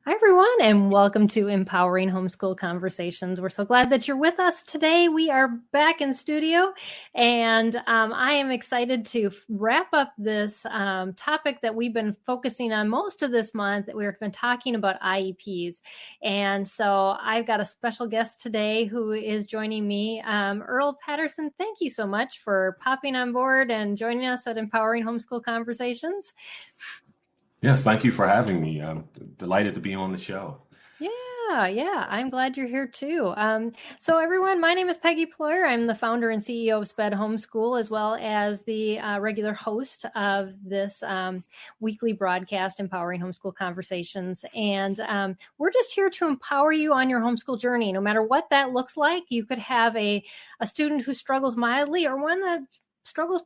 Hi, everyone, and welcome to Empowering Homeschool Conversations. We're so glad that you're with us today. We are back in studio, and I am excited to wrap up this topic that we've been focusing on most of this month. We've been talking about IEPs, and so I've got a special guest today who is joining me, Earl Patterson. Thank you so much for popping on board and joining us at Empowering Homeschool Conversations. Yes, thank you for having me. I'm delighted to be on the show. Yeah, I'm glad you're here too. So everyone, my name is Peggy Ployer. I'm the founder and CEO of Sped Homeschool, as well as the regular host of this weekly broadcast, Empowering Homeschool Conversations. And we're just here to empower you on your homeschool journey, no matter what that looks like. You could have a student who struggles mildly or one that struggles,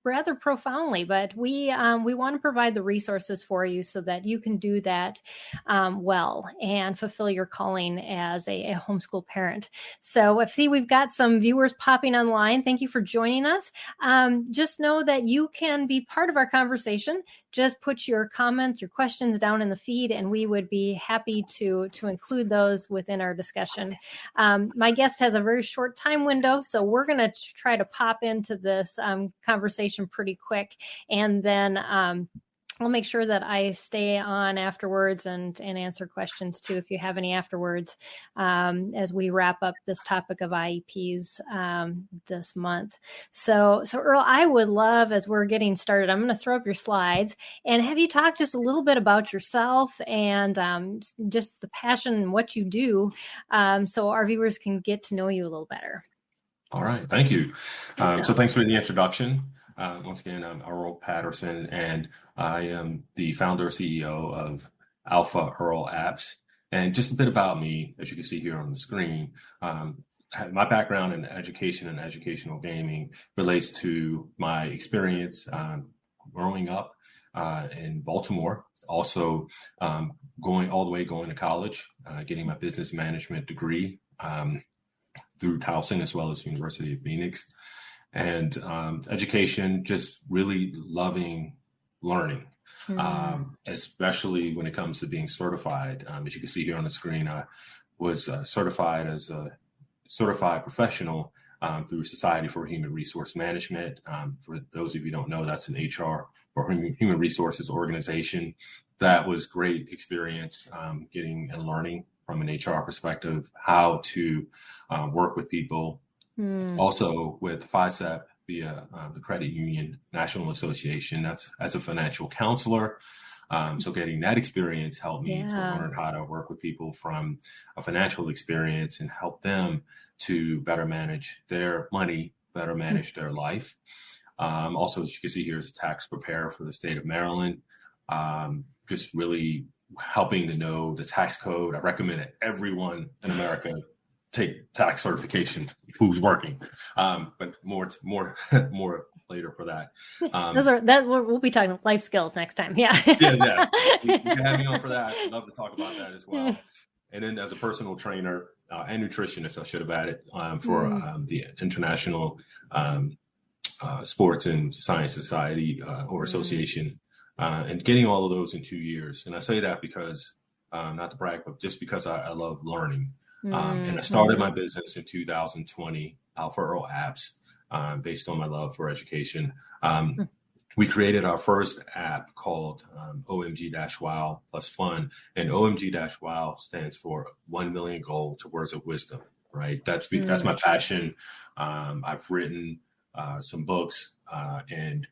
rather profoundly, but we want to provide the resources for you so that you can do that well and fulfill your calling as a homeschool parent. So I see we've got some viewers popping online. Thank you for joining us. Just know that you can be part of our conversation. Just put your comments, your questions down in the feed, and we would be happy to include those within our discussion. My guest has a very short time window, so we're going to try to pop into this conversation pretty quick, and then I'll make sure that I stay on afterwards and answer questions too if you have any afterwards as we wrap up this topic of IEPs this month. So Earl, I would love, as we're getting started, I'm going to throw up your slides and have you talk just a little bit about yourself and just the passion and what you do so our viewers can get to know you a little better. All right, thank you. So thanks for the introduction. Once again, I'm Earl Patterson, and I am the founder and CEO of Alpha Earl Apps. And just a bit about me, as you can see here on the screen, my background in education and educational gaming relates to my experience growing up in Baltimore, also going to college, getting my business management degree through Towson as well as University of Phoenix. And education, just really loving learning, especially when it comes to being certified. As you can see here on the screen, I was certified as a certified professional through Society for Human Resource Management. For those of you who don't know, that's an HR or human resources organization. That was great experience getting and learning from an HR perspective how to work with people. Also with FISEP via the Credit Union National Association, that's as a financial counselor. So getting that experience helped me to learn how to work with people from a financial experience and help them to better manage their money, better manage their life. Also, as you can see here, is tax preparer for the state of Maryland. Just really helping to know the tax code. I recommend that everyone in America take tax certification who's working, but more later for that. We'll be talking life skills next time. Yeah. Yeah. You can have me on for that. I'd love to talk about that as well. And then as a personal trainer and nutritionist, I should have added for the International Sports and Science Society or Association, and getting all of those in 2 years. And I say that because, not to brag, but just because I love learning. And I started my business in 2020, Alpha Earl Apps, based on my love for education. We created our first app called OMG-WOW plus fun. And OMG-WOW stands for 1 million goal to words of wisdom, right? That's my passion. I've written some books and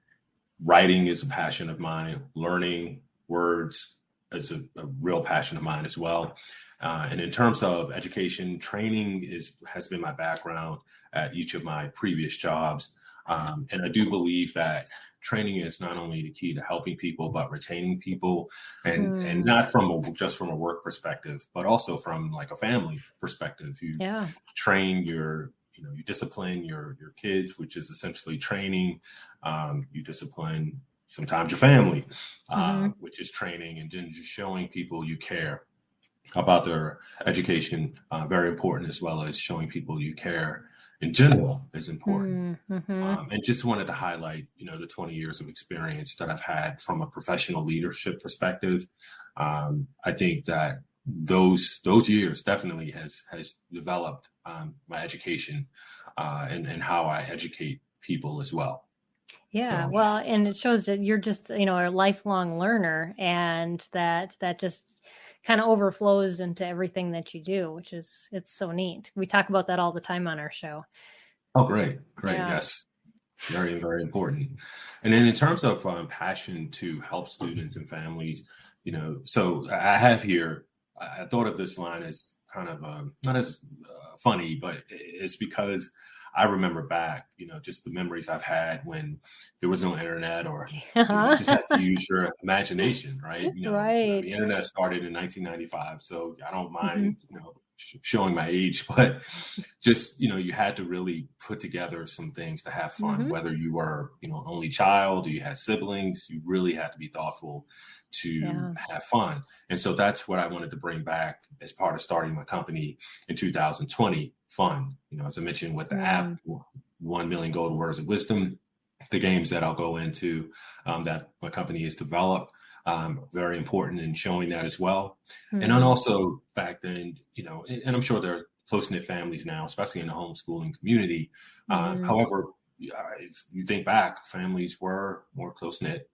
writing is a passion of mine. Learning words is a real passion of mine as well. And in terms of education, training has been my background at each of my previous jobs. And I do believe that training is not only the key to helping people, but retaining people, and not just from a work perspective, but also from like a family perspective. You train you discipline your kids, which is essentially training. You discipline sometimes your family, which is training, and then just showing people you care about their education, very important, as well as showing people you care in general is important. And just wanted to highlight, the 20 years of experience that I've had from a professional leadership perspective, I think that those years definitely has developed my education and how I educate people as well. Yeah, So, well, and it shows that you're just, a lifelong learner, and that just kind of overflows into everything that you do, which is it's so neat. We talk about that all the time on our show. oh, great, Yeah. yes, very important. And then in terms of passion to help students and families, so I have here. I thought of this line as kind of not as funny, but it's because I remember back, just the memories I've had when there was no internet, or you just had to use your imagination, right? The Right. internet started in 1995, so I don't Hmm. mind, showing my age, but just, you had to really put together some things to have fun, Hmm. whether you were, an only child or you had siblings. You really had to be thoughtful to Yeah. have fun. And so that's what I wanted to bring back as part of starting my company in 2020, fun. As I mentioned with the app, Mm. 1 million golden words of wisdom, the games that I'll go into, that my company has developed, very important in showing that as well. And then Mm. also back then, and I'm sure there are close knit families now, especially in the homeschooling community. Hmm. However, if you think back, families were more close knit,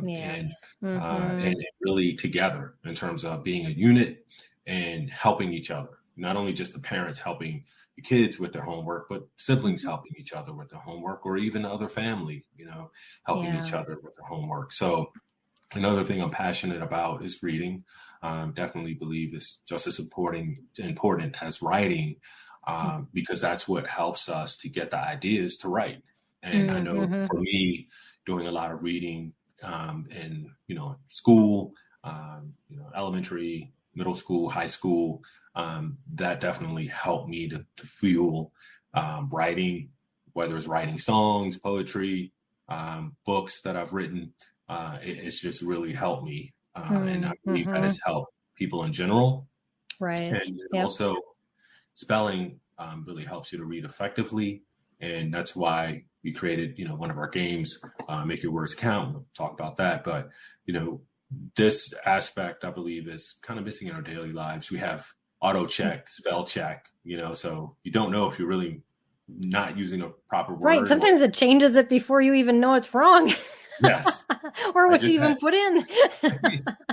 Yes. and really together in terms of being a unit and helping each other. Not only just the parents helping the kids with their homework, but siblings Hmm. helping each other with their homework, or even other family, helping each Yeah. other with their homework. So another thing I'm passionate about is reading. Definitely believe it's just as important as writing, because that's what helps us to get the ideas to write. And I know Mm-hmm. for me, doing a lot of reading in school, elementary, middle school, high school, that definitely helped me to fuel writing, whether it's writing songs, poetry, books that I've written. It's just really helped me, and I believe that Mm-hmm. has helped people in general. Right. And Yep. also, spelling really helps you to read effectively, and that's why we created, one of our games, Make Your Words Count. We'll talk about that, but you know, this aspect I believe is kind of missing in our daily lives. We have auto check, spell check, so you don't know if you're really not using a proper Right. word or Sometimes it changes it before you even know it's wrong. yes. Or I what you just had even put in.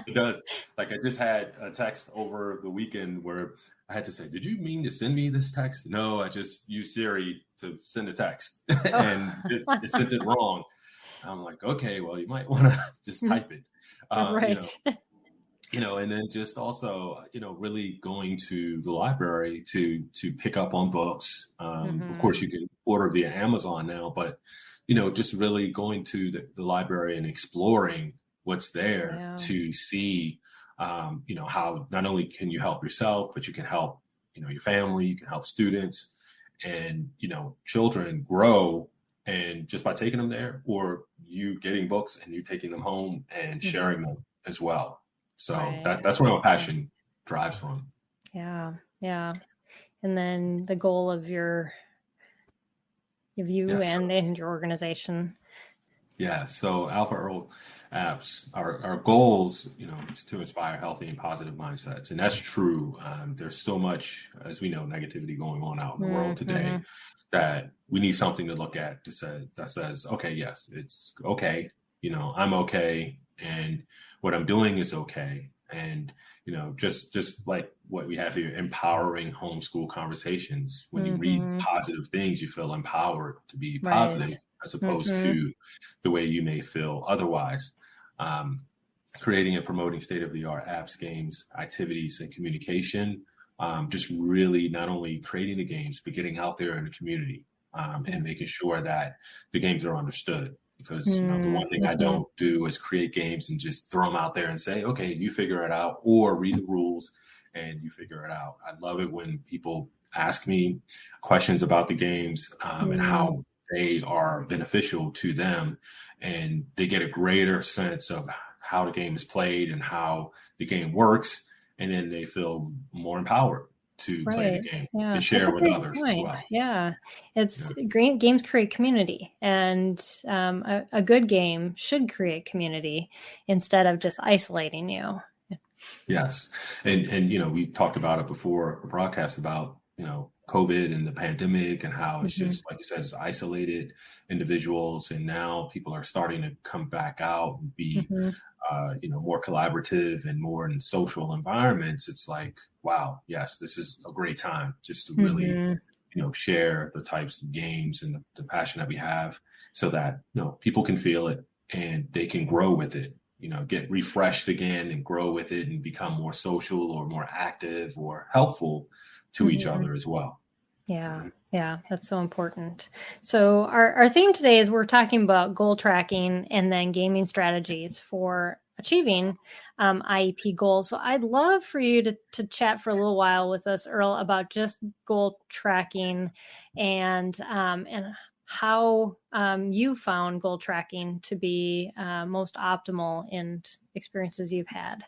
It does. Like I just had a text over the weekend where I had to say, "Did you mean to send me this text?" No, I just used Siri to send a text, and it sent it wrong. I'm like, okay, well, you might want to just type it, um, you know, Right. and then just also, really going to the library to pick up on books. Of Hmm. course, you can order via Amazon now, but just really going to the library and exploring what's there Yeah. to see, how not only can you help yourself, but you can help, your family, you can help students, and children grow. And just by taking them there, or you getting books and you taking them home and Hmm. sharing them as well. So Right. that's where my Yeah. passion drives from. Yeah. Yeah. And then the goal of you Yes. and your organization. Yeah. So Alpha Earl Apps, our goals, is to inspire healthy and positive mindsets. And that's true. There's so much, as we know, negativity going on out in the world today Hmm. that we need something to look at that says, okay, yes, it's okay. I'm okay. And what I'm doing is okay. And, just like what we have here, empowering homeschool conversations. When you read Hmm. positive things, you feel empowered to be Right. positive as opposed Hmm. to the way you may feel otherwise. Um, Creating and promoting state of the art apps, games, activities, and communication. Just really not only creating the games, but getting out there in the community, Yeah. and making sure that the games are understood. Because the one thing I Hmm. don't do is create games and just throw them out there and say, okay, you figure it out, or read the rules and you figure it out. I love it when people ask me questions about the games, and Mm. how they are beneficial to them, and they get a greater sense of how the game is played and how the game works, and then they feel more empowered to play the Right. game Yeah, and that's share a with great others as point. well. Yeah, it's Yeah. great. Games create community, and a good game should create community instead of just isolating you. Yes. And, we talked about it before the broadcast about, COVID and the pandemic and how it's Mm-hmm. just, like you said, it's isolated individuals. And now people are starting to come back out and be, Mm-hmm. more collaborative and more in social environments. It's like, wow, yes, this is a great time just to really, Mm-hmm. share the types of games and the passion that we have so that, people can feel it and they can grow with it, get refreshed again and grow with it and become more social or more active or helpful to each Mm-hmm. other as well. Yeah, Mhm. yeah, that's so important. So our theme today is we're talking about goal tracking and then gaming strategies for achieving IEP goals. So I'd love for you to chat for a little while with us, Earl, about just goal tracking and how you found goal tracking to be most optimal in experiences you've had.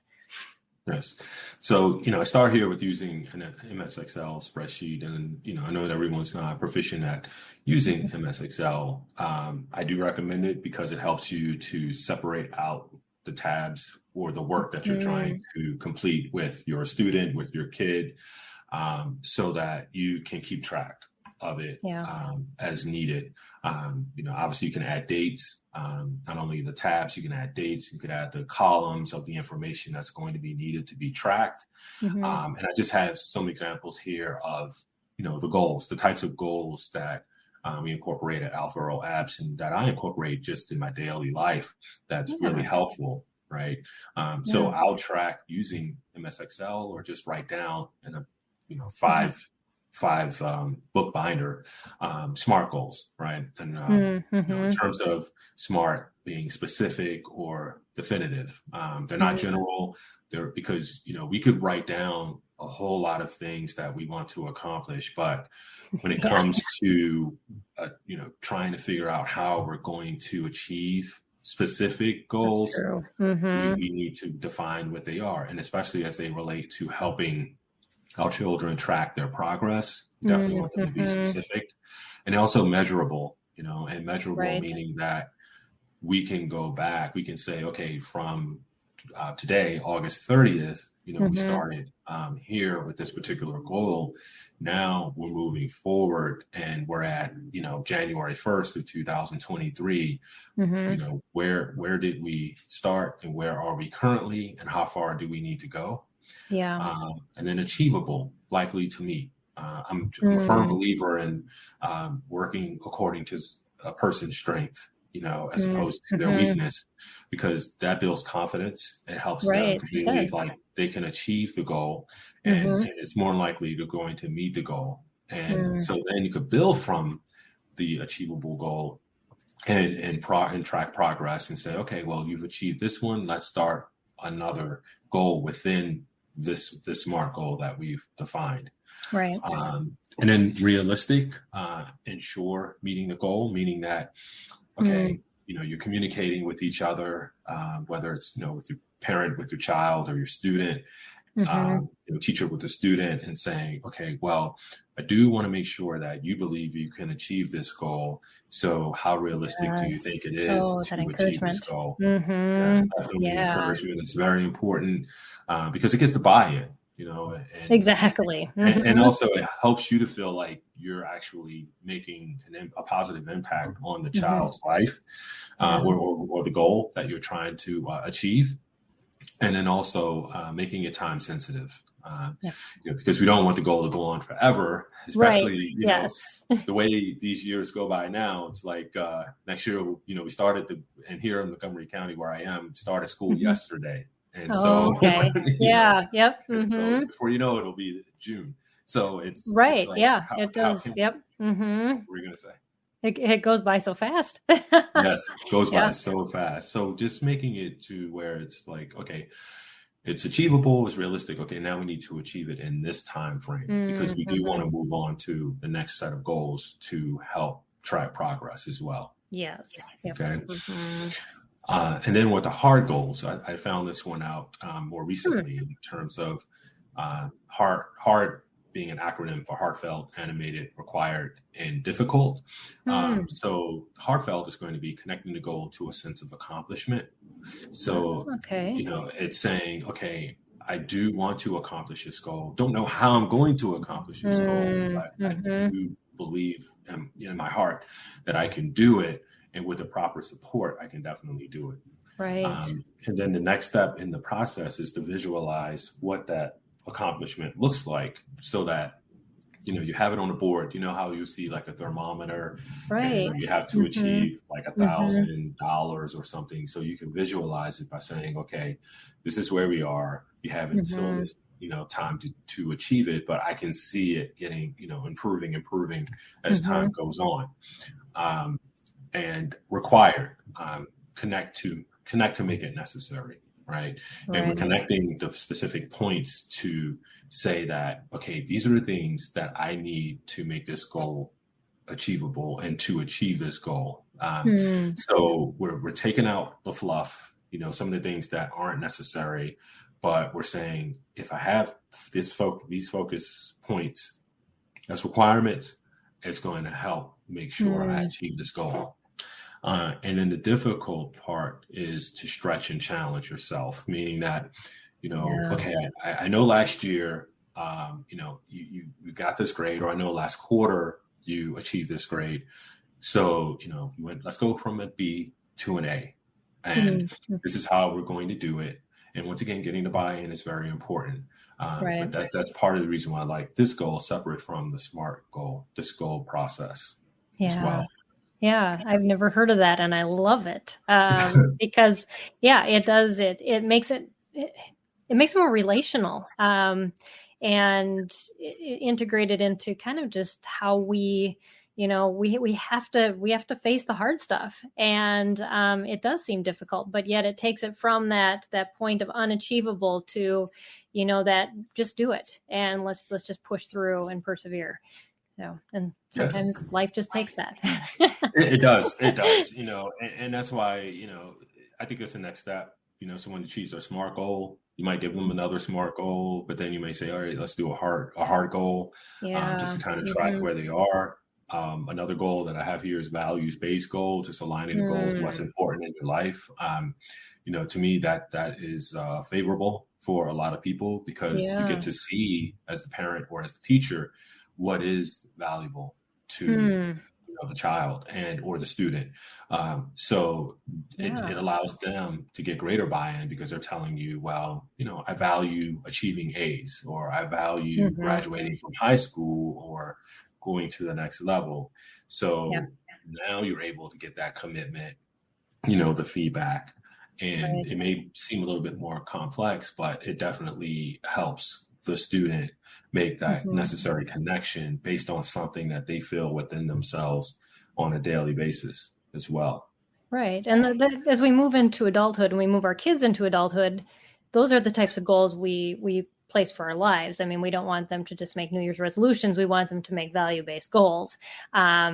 Yes. So, I start here with using an MS Excel spreadsheet, and, I know that everyone's not proficient at using MS Excel. I do recommend it because it helps you to separate out the tabs or the work that you're trying Mm, to complete with your student, with your kid, so that you can keep track of it yeah. as needed. Obviously you can add dates, not only the tabs, you can add dates, you could add the columns of the information that's going to be needed to be tracked. Mm-hmm. And I just have some examples here of, the goals, the types of goals that we incorporate at Alpha Earl Apps and that I incorporate just in my daily life. That's really Yeah. helpful, right? So Yeah. I'll track using MS Excel or just write down in a, Mm-hmm. five book binder, SMART goals, right? And in Mm-hmm. terms of SMART being specific or definitive, they're not Mm-hmm. general. They're because we could write down a whole lot of things that we want to accomplish, but when it Yeah, comes to trying to figure out how we're going to achieve specific that's goals, true. we, Mm-hmm. we need to define what they are, and especially as they relate to helping our children track their progress. We definitely want them to be Mm-hmm. specific and also measurable, and measurable Right. meaning that we can go back, we can say, okay, from today, August 30th, we Mm-hmm. started here with this particular goal. Now we're moving forward and we're at, January 1st of 2023. Mm-hmm. Where did we start and where are we currently and how far do we need to go? Yeah. And then achievable, likely to meet. I'm a firm Mm-hmm. believer in working according to a person's strength, as opposed to their Mm-hmm. weakness, because that builds confidence. It helps them Right. to It believe does. like they can achieve the goal, and, Mm-hmm. and it's more likely they're going to meet the goal. And Mm. so then you could build from the achievable goal and track progress and say, okay, well, you've achieved this one. Let's start another goal within this SMART goal that we've defined. Right. And then realistic, ensure meeting the goal, meaning that, Mm. okay, you're communicating with each other, whether it's, with your parent, with your child or your student, Mm-hmm. teacher with the student, and saying, okay, well, I do want to make sure that you believe you can achieve this goal. So how realistic do you Yes. think it is Oh, that to achieve this encouragement. goal? Yeah, Mm-hmm. definitely Yeah. encouragement is very important because it gets the buy-in, Exactly. and Mm-hmm. also it helps you to feel like you're actually making a positive impact on the Mm-hmm. child's life Yeah. or the goal that you're trying to achieve. And then also making it time sensitive, Yeah. because we don't want the goal to go on forever, Right. especially, Yes. the way these years go by now. It's like next year, we started and here in Montgomery County where I am, started school Mm-hmm. yesterday. And Oh, so, okay. Yeah. Yep. and so Mm-hmm. before you know it, it'll be June. So it's Right. like, Yeah. how, It how does. can, Yep. Mm-hmm. what were you going to say? It goes by so fast. Yes, goes by Yeah. so fast. So just making it to where it's like, okay, it's achievable, it's realistic. Okay, now we need to achieve it in this time frame because we do want Mm-hmm. to move on to the next set of goals to help track progress as well. Yes. Yep. Okay. Mm-hmm. And then with the hard goals, I found this one out more Hmm. recently in terms of hard being an acronym for heartfelt, animated, required, and difficult. Hmm. So heartfelt is going to be connecting the goal to a sense of accomplishment. So, Okay. it's saying, okay, I do want to accomplish this goal. Don't know how I'm going to accomplish this goal, but I do believe in my heart that I can do it. And with the proper support, I can definitely do it. Right. And then the next step in the process is to visualize what that accomplishment looks like, so that you have it on a board. You know how you see like a thermometer, Right. and you have to achieve like $1,000 or something. So you can visualize it by saying, okay, this is where we are. We have until this, time to achieve it, but I can see it getting, improving as time goes on. And required, connect to make it necessary. Right. And we're connecting the specific points to say that, okay, these are the things that I need to make this goal achievable and to achieve this goal. So we're taking out the fluff, some of the things that aren't necessary, but we're saying, if I have these focus points as requirements, it's going to help make sure I achieve this goal. And then the difficult part is to stretch and challenge yourself, meaning that, okay, I know last year, you got this grade, or I know last quarter you achieved this grade. So, let's go from a B to an A. And this is how we're going to do it. And once again, getting the buy-in is very important. But that's part of the reason why I like this goal separate from the SMART goal, this goal process as well. Yeah, I've never heard of that, and I love it because, it does it makes it more relational, and integrated into kind of just how we have to face the hard stuff, and it does seem difficult, but yet it takes it from that point of unachievable to that just do it, and let's just push through and persevere. And sometimes life just takes that. It does, and that's why, I think it's the next step. Someone achieves their SMART goal, you might give them another SMART goal, but then you may say, all right, let's do a hard goal, just to kind of track where they are. Another goal that I have here is values-based goal, just aligning the goals with what's important in your life. To me, that is favorable for a lot of people, because you get to see, as the parent or as the teacher, what is valuable to the child or the student. So it allows them to get greater buy-in, because they're telling you, well, I value achieving A's, or I value graduating from high school, or going to the next level. So now you're able to get that commitment, the feedback, and it may seem a little bit more complex, but it definitely helps the student make that necessary connection based on something that they feel within themselves on a daily basis as well. Right. And as we move into adulthood and we move our kids into adulthood, those are the types of goals we place for our lives. I mean, we don't want them to just make New Year's resolutions. We want them to make value-based goals,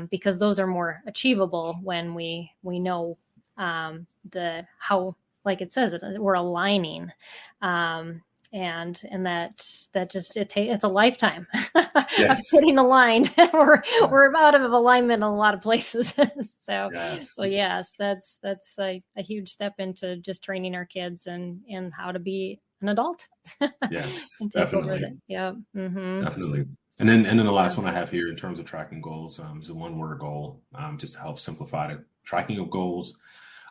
because those are more achievable when we know how, like it says, we're aligning. And that just it's a lifetime of getting aligned. we're out of alignment in a lot of places. So yes, that's a huge step into just training our kids and how to be an adult. Yes, and definitely. Yeah. Definitely. And then the last one I have here in terms of tracking goals is a one-word goal, just to help simplify the tracking of goals,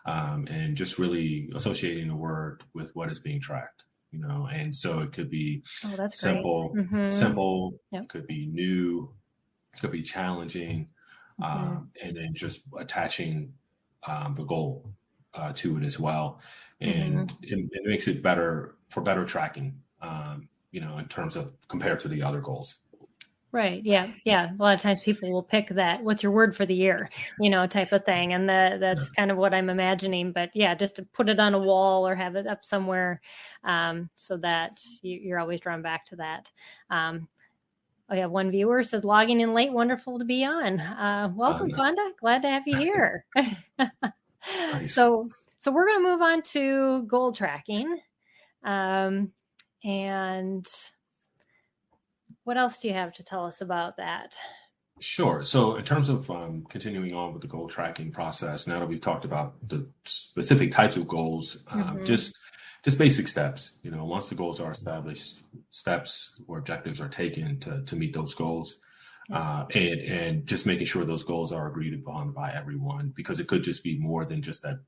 and just really associating the word with what is being tracked. And so it could be simple, it could be new, it could be challenging, and then just attaching the goal to it as well. And it makes it better tracking, in terms of compared to the other goals. Right. Yeah. A lot of times people will pick that, what's your word for the year, type of thing. And that's kind of what I'm imagining. But just to put it on a wall or have it up somewhere, so that you're always drawn back to that. One viewer says, logging in late, wonderful to be on. Welcome, Fonda. Glad to have you here. Nice. So we're going to move on to goal tracking. And what else do you have to tell us about that? Sure. So in terms of continuing on with the goal tracking process, now that we've talked about the specific types of goals, just just basic steps. Once the goals are established, steps or objectives are taken to meet those goals. And just making sure those goals are agreed upon by everyone, because it could just be more than just that,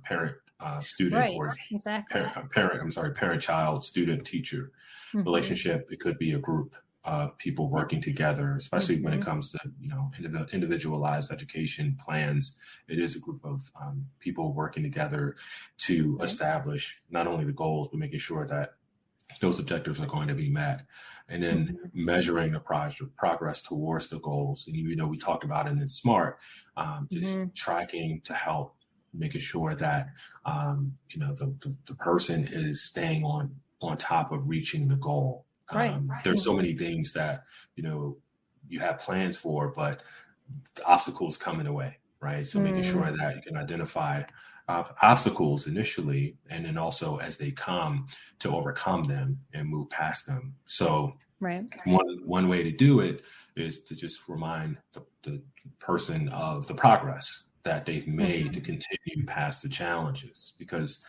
parent, student, Right. or Exactly. parent, child, student, teacher relationship. It could be a group of people working together, especially when it comes to, individualized education plans. It is a group of people working together to establish not only the goals, but making sure that those objectives are going to be met, and then measuring the progress towards the goals. And we talked about it in SMART, just tracking to help making sure that the person is staying on top of reaching the goal. Right. There's so many things that you have plans for, but the obstacles come in the way, right? So making sure that you can identify obstacles initially, and then also as they come, to overcome them and move past them. So one way to do it is to just remind the person of the progress that they've made to continue past the challenges, because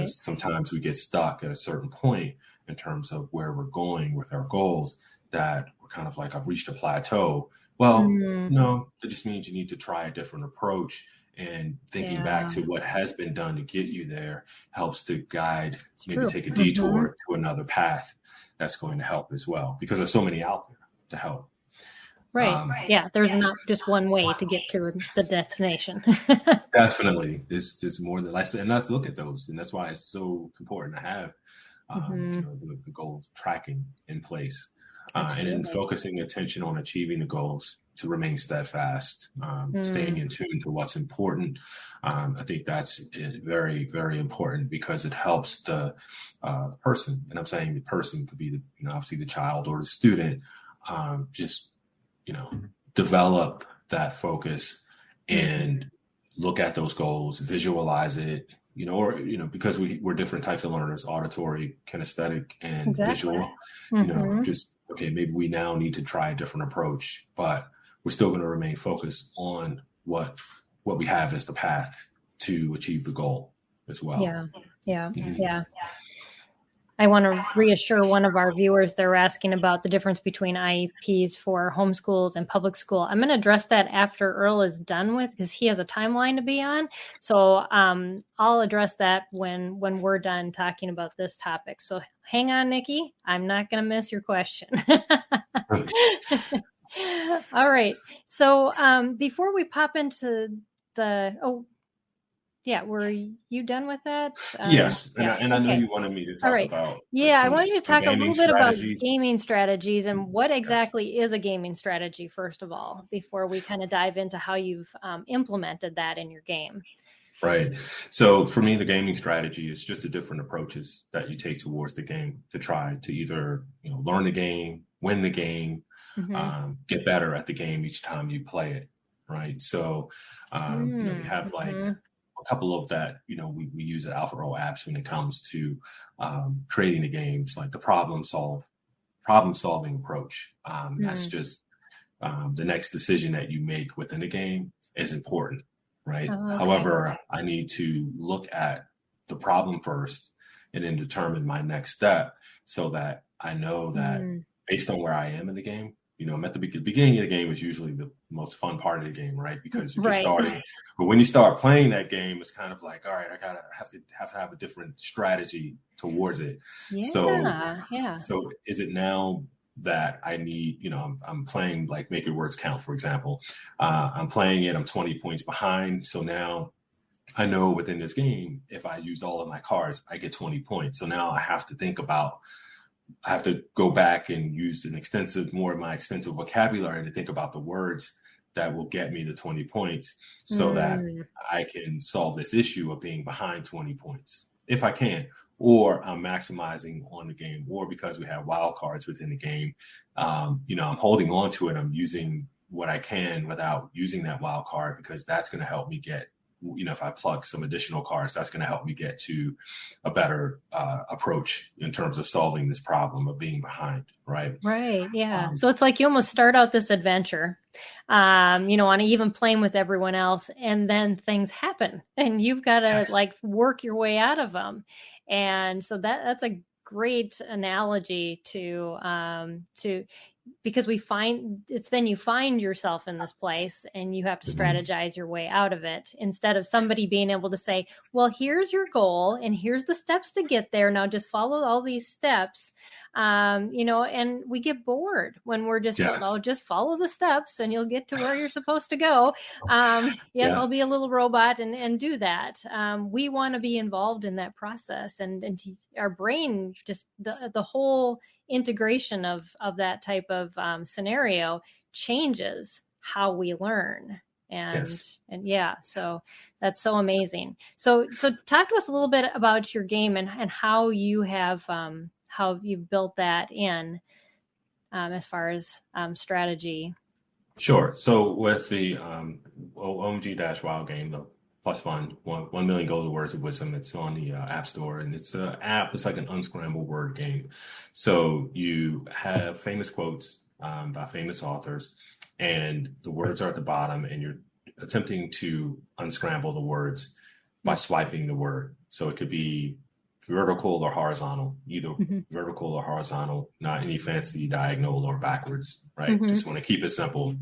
sometimes we get stuck at a certain point in terms of where we're going with our goals, that we're kind of like, I've reached a plateau. Well, no, it just means you need to try a different approach. And thinking back to what has been done to get you there helps to guide, maybe take a detour to another path that's going to help as well, because there's so many out there to help. Right. Yeah. There's not just one way to get to the destination. Definitely. There's more than I said. And let's look at those. And that's why it's so important to have the goals tracking in place, and then focusing attention on achieving the goals, to remain steadfast, staying in tune to what's important. I think that's very, very important, because it helps the person, and I'm saying the person could be obviously the child or the student, just develop that focus and look at those goals, visualize it, because we're different types of learners: auditory, kinesthetic, and visual. Just, okay, maybe we now need to try a different approach, but we're still going to remain focused on what we have as the path to achieve the goal as well. Yeah. I want to reassure one of our viewers. They're asking about the difference between IEPs for homeschools and public school. I'm going to address that after Earl is done because he has a timeline to be on. So I'll address that when we're done talking about this topic. So hang on, Nikki. I'm not going to miss your question. All right. So before we pop into were you done with that? Yes. And I know you wanted me to talk about. I wanted you to talk a little bit about gaming strategies and what exactly is a gaming strategy, first of all, before we kind of dive into how you've implemented that in your game. Right. So for me, the gaming strategy is just the different approaches that you take towards the game to try to either, learn the game, win the game, get better at the game each time you play it. Right. So, we have like a couple of that, we use at Alpha Earl Apps when it comes to creating the games, like the problem solving approach. That's just the next decision that you make within the game is important. Right. However, I need to look at the problem first and then determine my next step, so that I know that based on where I am in the game, I'm at the beginning of the game is usually the most fun part of the game, right? Because you're just starting. But when you start playing that game, it's kind of like, all right, I have to have a different strategy towards it. Yeah. So is it now that I need, I'm playing like Make Your Words Count, for example. I'm playing it, I'm 20 points behind. So now I know within this game, if I use all of my cards, I get 20 points. So now I have to go back and use more of my extensive vocabulary to think about the words that will get me to 20 points, so that I can solve this issue of being behind 20 points if I can. Or I'm maximizing on the game, or because we have wild cards within the game, I'm holding on to it. I'm using what I can without using that wild card, because that's going to help me get if I plug some additional cards, that's going to help me get to a better approach in terms of solving this problem of being behind, right? Right. Yeah. So it's like you almost start out this adventure, on an even plane with everyone else, and then things happen, and you've got to like work your way out of them. And so that's a great analogy to because then you find yourself in this place and you have to strategize your way out of it, instead of somebody being able to say, well, here's your goal and here's the steps to get there. Now just follow all these steps. And we get bored when we're just told, oh, just follow the steps and you'll get to where you're supposed to go. I'll be a little robot and do that. We want to be involved in that process, and our brain, just the whole integration of that type of scenario changes how we learn. So that's so amazing. So talk to us a little bit about your game and how you have how you've built that in as far as strategy. Sure. So with the OMG-Wild game, the plus fun, 1 million golden words of wisdom, it's on the App Store, and it's an app. It's like an unscrambled word game. So you have famous quotes by famous authors, and the words are at the bottom, and you're attempting to unscramble the words by swiping the word. So it could be vertical or horizontal, either vertical or horizontal, not any fancy diagonal or backwards, right? Just want to keep it simple.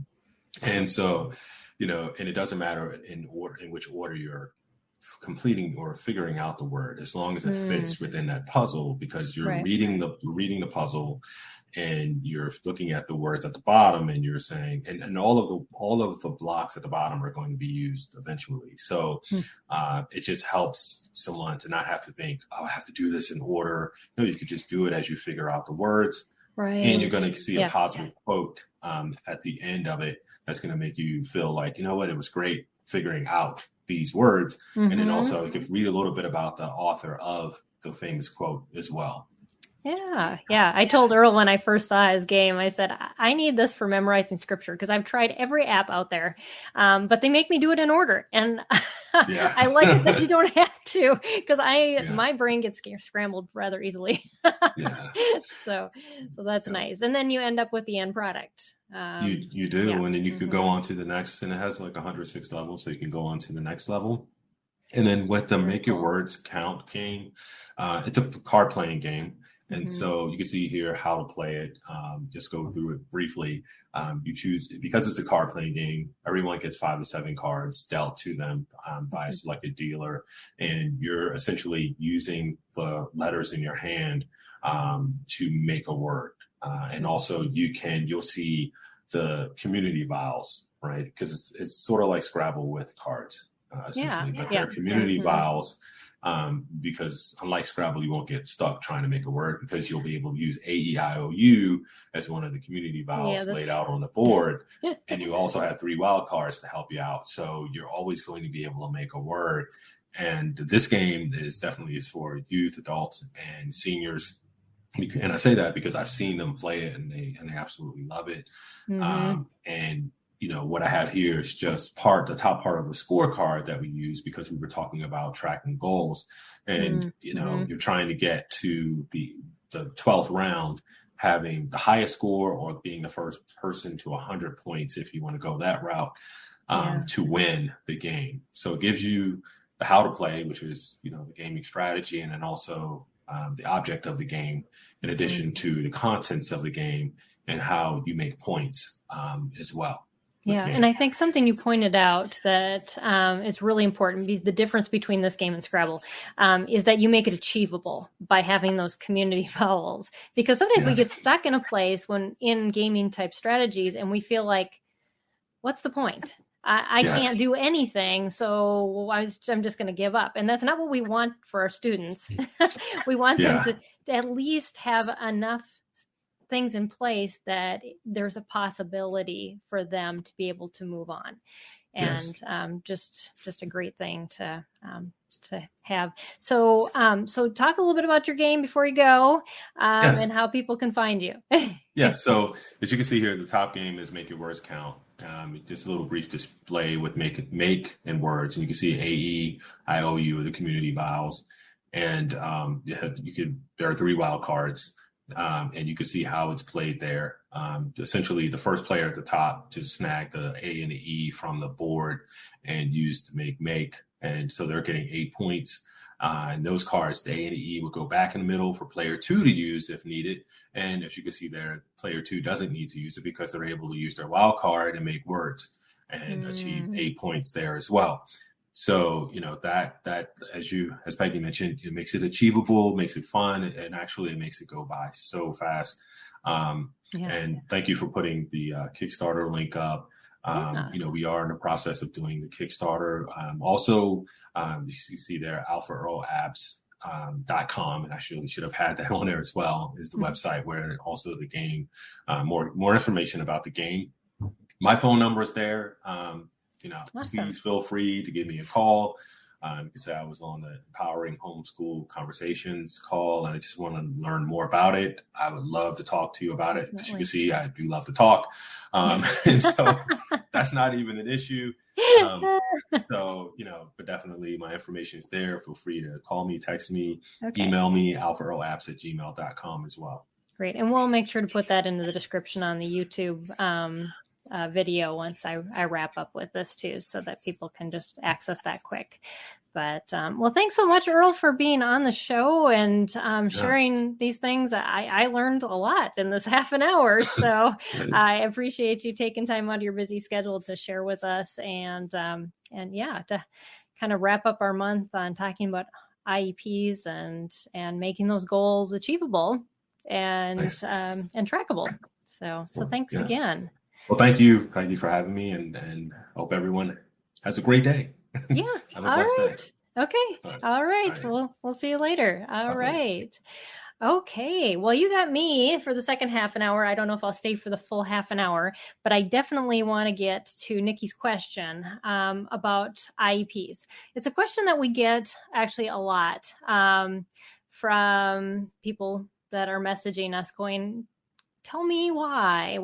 And so, and it doesn't matter in which order you're completing or figuring out the word, as long as it fits within that puzzle, because you're reading the puzzle and you're looking at the words at the bottom, and you're saying, and all of the blocks at the bottom are going to be used eventually. So it just helps someone to not have to think, oh, I have to do this in order. You could just do it as you figure out the words. Right. And you're going to see a positive quote at the end of it that's going to make you feel like, you know what, it was great figuring out these words. And then also you could read a little bit about the author of the famous quote as well. Yeah. I told Earl when I first saw his game, I said, I need this for memorizing scripture, because I've tried every app out there, but they make me do it in order. And I like it that you don't have to, because my brain gets scrambled rather easily. So that's nice. And then you end up with the end product. You do. And then you could go on to the next, and it has like 106 levels. So you can go on to the next level. And then with the Make Your Words Count game, it's a card playing game. And so you can see here how to play it. Just go through it briefly. You choose, because it's a card playing game, everyone gets 5 to 7 cards dealt to them by a selected dealer. And you're essentially using the letters in your hand to make a word. And also you'll see the community vowels, right? Because it's sort of like Scrabble with cards, essentially. But they're community vowels. Because unlike Scrabble, you won't get stuck trying to make a word, because you'll be able to use A-E-I-O-U as one of the community vowels laid out on the board. And you also have 3 wild cards to help you out. So you're always going to be able to make a word. And this game is for youth, adults, and seniors. And I say that because I've seen them play it, and they absolutely love it. And what I have here is just the top part of the scorecard that we use, because we were talking about tracking goals. And, you're trying to get to the 12th round, having the highest score or being the first person to 100 points, if you want to go that route, to win the game. So it gives you the how to play, which is, the gaming strategy, and then also the object of the game, in addition to the contents of the game and how you make points as well. Yeah. And I think something you pointed out that is really important, because the difference between this game and Scrabble is that you make it achievable by having those community vowels. Because sometimes we get stuck in a place when in gaming type strategies, and we feel like, what's the point? I can't do anything, so I'm just going to give up. And that's not what we want for our students. We want them to at least have enough things in place that there's a possibility for them to be able to move on. And just a great thing to have. So talk a little bit about your game before you go, and how people can find you. So as you can see here, the top game is Make Your Words Count. Just a little brief display with make and words, and you can see AE, IOU, the community vowels, and there are 3 wild cards, and you can see how it's played there. Essentially, the first player at the top to snag the A and the E from the board and use to make, and so they're getting 8 points. And those cards, the A and the E, will go back in the middle for player 2 to use if needed. And as you can see there, player 2 doesn't need to use it because they're able to use their wild card and make words and achieve 8 points there as well. So, that as Peggy mentioned, it makes it achievable, makes it fun, and actually it makes it go by so fast. And thank you for putting the Kickstarter link up. We are in the process of doing the Kickstarter. Also, you see there, Alpha Earl Apps. .com, and I should have had that on there as well, is the website where also the game, more information about the game. My phone number is there. Awesome. Please feel free to give me a call. You can say I was on the Empowering Homeschool Conversations call, and I just want to learn more about it. I would love to talk to you about it. Definitely. As you can see, I do love to talk. And so that's not even an issue. But definitely my information is there. Feel free to call me, text me, email me, alphaearlapps@gmail.com as well. Great. And we'll make sure to put that into the description on the YouTube video once I wrap up with this too, so that people can just access that quick. But well, thanks so much, Earl, for being on the show and sharing these things. I learned a lot in this half an hour, so I appreciate you taking time out of your busy schedule to share with us, and to kind of wrap up our month on talking about IEPs and making those goals achievable and trackable. So thanks again. Well, thank you for having me, and hope everyone has a great day. Yeah. Have a blessed day. Okay. All right. We'll see you later. All right. Okay. Well, you got me for the second half an hour. I don't know if I'll stay for the full half an hour, but I definitely want to get to Nikki's question about IEPs. It's a question that we get actually a lot from people that are messaging us going, tell me why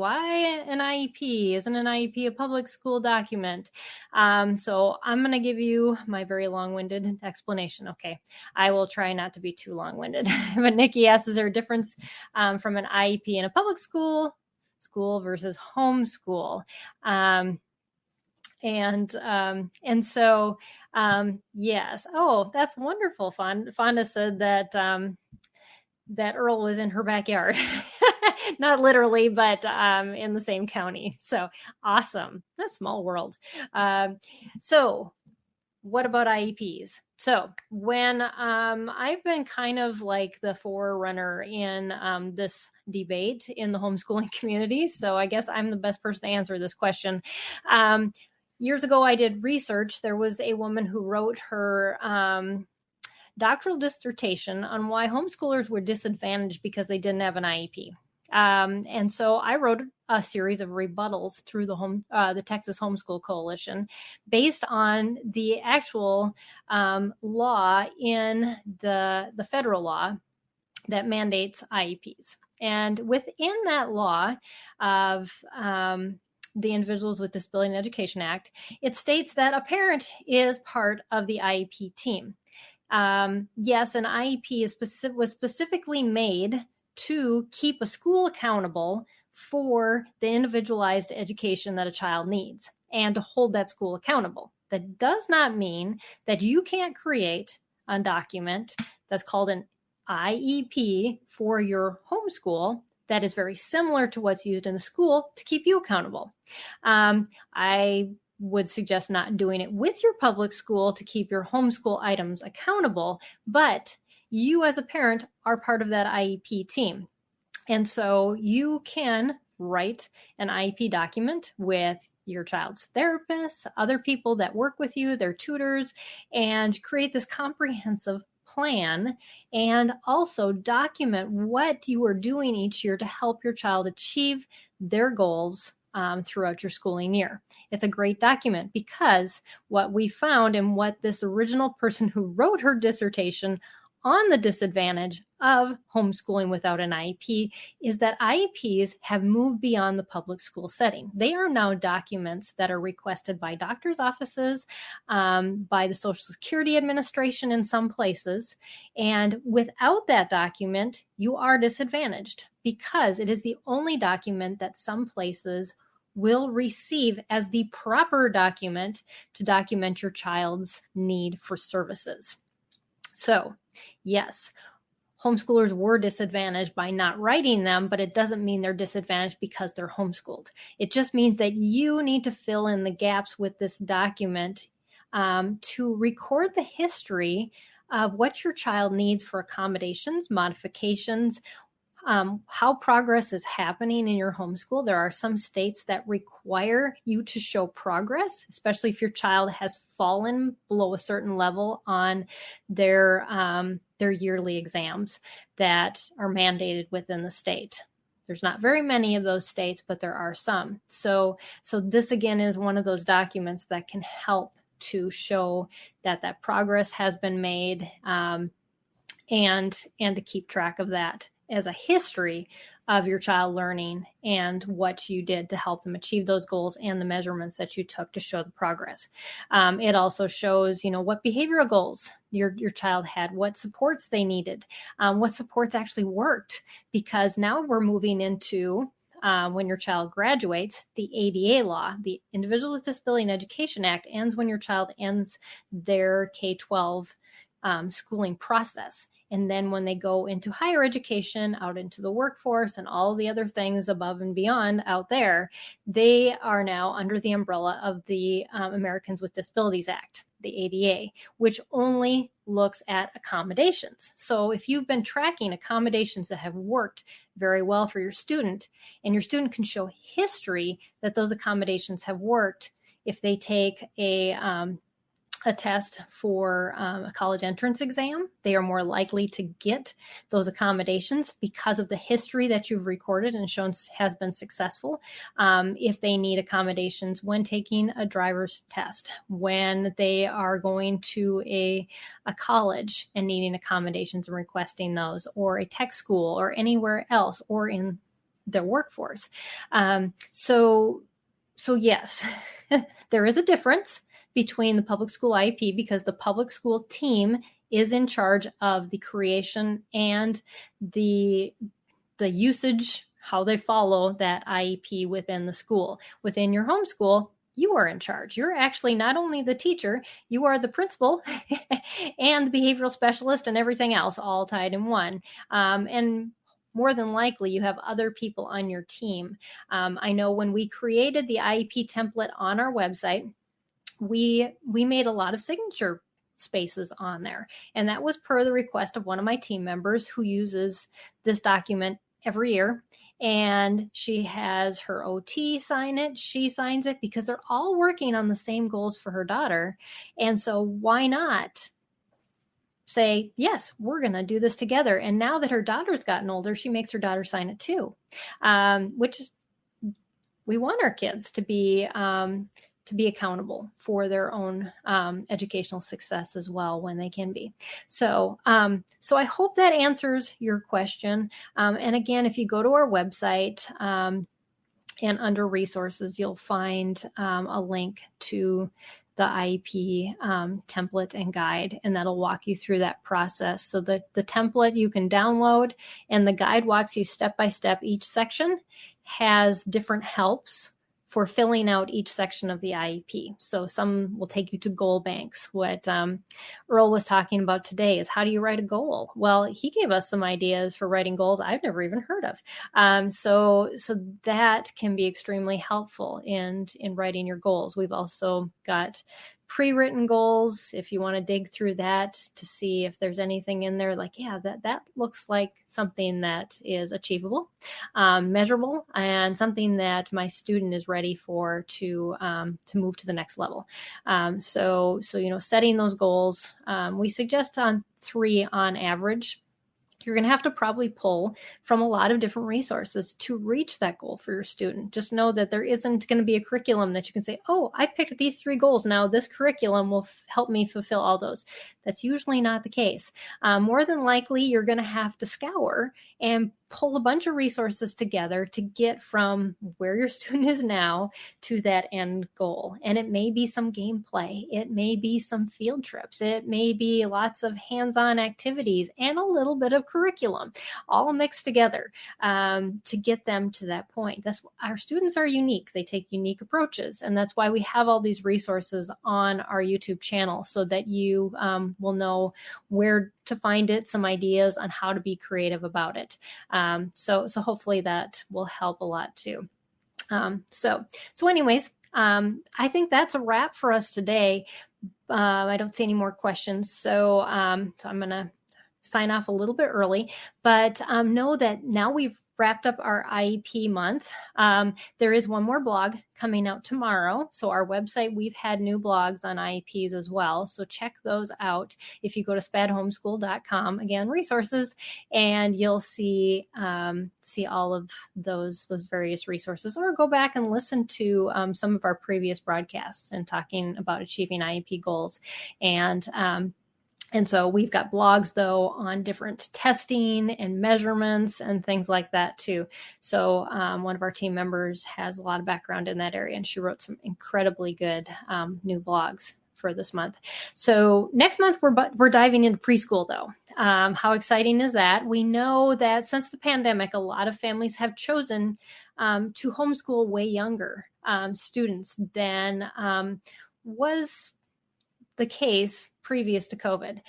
an IEP? Isn't an IEP a public school document? So I'm going to give you my very long-winded explanation. Okay. I will try not to be too long-winded. But Nikki asks, is there a difference from an IEP in a public school versus homeschool? And so, yes. Oh, that's wonderful. Fonda said that Earl was in her backyard. Not literally, but in the same county. So awesome. That's a small world. So what about IEPs? So when I've been kind of like the forerunner in this debate in the homeschooling community, so I guess I'm the best person to answer this question. Years ago, I did research. There was a woman who wrote her doctoral dissertation on why homeschoolers were disadvantaged because they didn't have an IEP. And so I wrote a series of rebuttals through the Texas Homeschool Coalition based on the actual law in the federal law that mandates IEPs. And within that law of the Individuals with Disability in Education Act, it states that a parent is part of the IEP team. Yes, an IEP was specifically made to keep a school accountable for the individualized education that a child needs and to hold that school accountable. That does not mean that you can't create a document that's called an IEP for your homeschool that is very similar to what's used in the school to keep you accountable. I would suggest not doing it with your public school to keep your homeschool items accountable, but you as a parent are part of that IEP team. And so you can write an IEP document with your child's therapists, other people that work with you, their tutors, and create this comprehensive plan and also document what you are doing each year to help your child achieve their goals throughout your schooling year. It's a great document because what we found and what this original person who wrote her dissertation on the disadvantage of homeschooling without an IEP is that IEPs have moved beyond the public school setting. They are now documents that are requested by doctors' offices, by the Social Security Administration in some places. And without that document, you are disadvantaged because it is the only document that some places will receive as the proper document to document your child's need for services. So, yes, homeschoolers were disadvantaged by not writing them, but it doesn't mean they're disadvantaged because they're homeschooled. It just means that you need to fill in the gaps with this document to record the history of what your child needs for accommodations, modifications, how progress is happening in your homeschool. There are some states that require you to show progress, especially if your child has fallen below a certain level on their yearly exams that are mandated within the state. There's not very many of those states, but there are some. So this again is one of those documents that can help to show that progress has been made, and to keep track of that as a history of your child learning and what you did to help them achieve those goals and the measurements that you took to show the progress. It also shows, what behavioral goals your child had, what supports they needed, what supports actually worked, because now we're moving into when your child graduates, the ADA law, the Individuals with Disability and Education Act, ends when your child ends their K-12 schooling process. And then when they go into higher education, out into the workforce and all the other things above and beyond out there, they are now under the umbrella of the Americans with Disabilities Act, the ADA, which only looks at accommodations. So if you've been tracking accommodations that have worked very well for your student, and your student can show history that those accommodations have worked, if they take a test for a college entrance exam, they are more likely to get those accommodations because of the history that you've recorded and shown has been successful. If they need accommodations when taking a driver's test, when they are going to a college and needing accommodations and requesting those, or a tech school or anywhere else, or in their workforce. So yes, there is a difference between the public school IEP, because the public school team is in charge of the creation and the usage, how they follow that IEP within the school. Within your homeschool, you are in charge. You're actually not only the teacher, you are the principal and the behavioral specialist and everything else all tied in one. And more than likely, you have other people on your team. I know when we created the IEP template on our website, we made a lot of signature spaces on there. And that was per the request of one of my team members who uses this document every year. And she has her OT sign it. She signs it because they're all working on the same goals for her daughter. And so why not say, yes, we're going to do this together. And now that her daughter's gotten older, she makes her daughter sign it too, which we want our kids to be accountable for their own educational success as well when they can be. So I hope that answers your question. And again, if you go to our website and under resources, you'll find a link to the IEP template and guide, and that'll walk you through that process. So the template you can download, and the guide walks you step by step. Each section has different helps for filling out each section of the IEP. So some will take you to goal banks. What Earl was talking about today is, how do you write a goal? Well, he gave us some ideas for writing goals I've never even heard of. So that can be extremely helpful in writing your goals. We've also got pre-written goals if you want to dig through that to see if there's anything in there like, yeah, that looks like something that is achievable, measurable, and something that my student is ready for to move to the next level. So setting those goals, we suggest on 3 on average you're going to have to probably pull from a lot of different resources to reach that goal for your student. Just know that there isn't going to be a curriculum that you can say, oh, I picked these 3 goals. Now this curriculum will help me fulfill all those. That's usually not the case. More than likely, you're going to have to scour and pull a bunch of resources together to get from where your student is now to that end goal. And it may be some gameplay. It may be some field trips. It may be lots of hands-on activities and a little bit of curriculum, all mixed together to get them to that point. Our students are unique. They take unique approaches. And that's why we have all these resources on our YouTube channel so that you will know where to find it, some ideas on how to be creative about it. So hopefully that will help a lot too. So anyways, I think that's a wrap for us today. I don't see any more questions. So I'm going to sign off a little bit early, but know that now we've wrapped up our IEP month. There is one more blog coming out tomorrow. So our website, we've had new blogs on IEPs as well. So check those out. If you go to spadhomeschool.com, again, resources, and you'll see all of those various resources, or go back and listen to some of our previous broadcasts and talking about achieving IEP goals. And so we've got blogs, though, on different testing and measurements and things like that, too. So one of our team members has a lot of background in that area, and she wrote some incredibly good new blogs for this month. So next month, we're diving into preschool, though. How exciting is that? We know that since the pandemic, a lot of families have chosen to homeschool way younger students than was the case previous to COVID.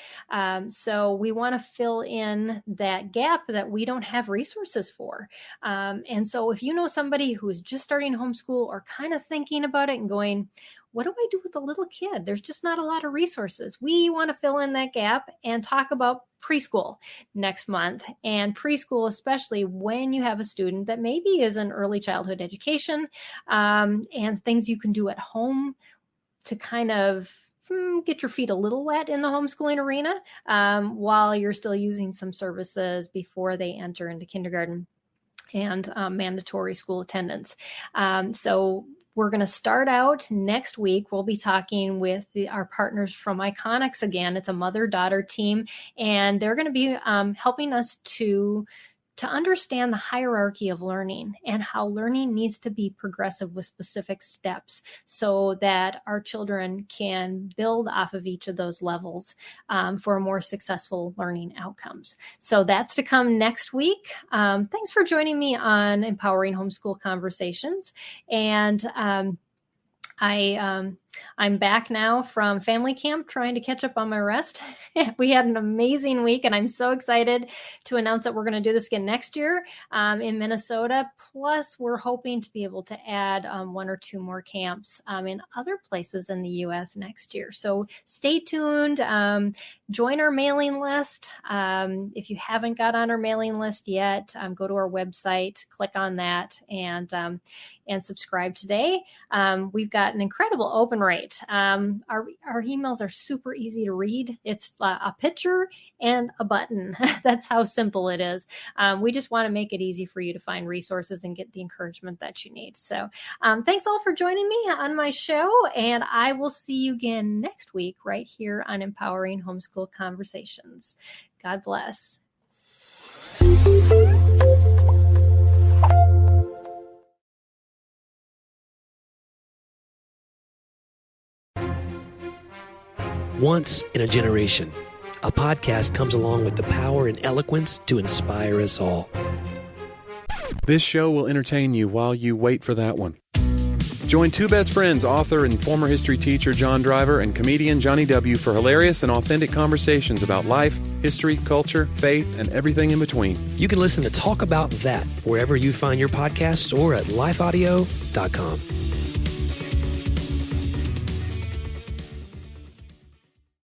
So we want to fill in that gap that we don't have resources for. And so if you know somebody who's just starting homeschool or kind of thinking about it and going, what do I do with a little kid? There's just not a lot of resources. We want to fill in that gap and talk about preschool next month, and preschool, especially when you have a student that maybe is in early childhood education, and things you can do at home to kind of get your feet a little wet in the homeschooling arena while you're still using some services before they enter into kindergarten and mandatory school attendance. So we're going to start out next week. We'll be talking with our partners from Iconics again. It's a mother-daughter team, and they're going to be helping us to understand the hierarchy of learning and how learning needs to be progressive with specific steps so that our children can build off of each of those levels for more successful learning outcomes. So that's to come next week. Thanks for joining me on Empowering Homeschool Conversations. And I'm back now from family camp trying to catch up on my rest. We had an amazing week, and I'm so excited to announce that we're going to do this again next year in Minnesota. Plus, we're hoping to be able to add 1 or 2 more camps in other places in the U.S. next year. So stay tuned. Join our mailing list. If you haven't got on our mailing list yet, go to our website, click on that, and subscribe today. We've got an incredible open rate. Our emails are super easy to read. It's a picture and a button. That's how simple it is. We just want to make it easy for you to find resources and get the encouragement that you need. So thanks all for joining me on my show, and I will see you again next week right here on Empowering Homeschool Conversations. God bless. Once in a generation, a podcast comes along with the power and eloquence to inspire us all. This show will entertain you while you wait for that one. Join 2 best friends, author and former history teacher John Driver and comedian Johnny W. for hilarious and authentic conversations about life, history, culture, faith, and everything in between. You can listen to Talk About That wherever you find your podcasts or at lifeaudio.com.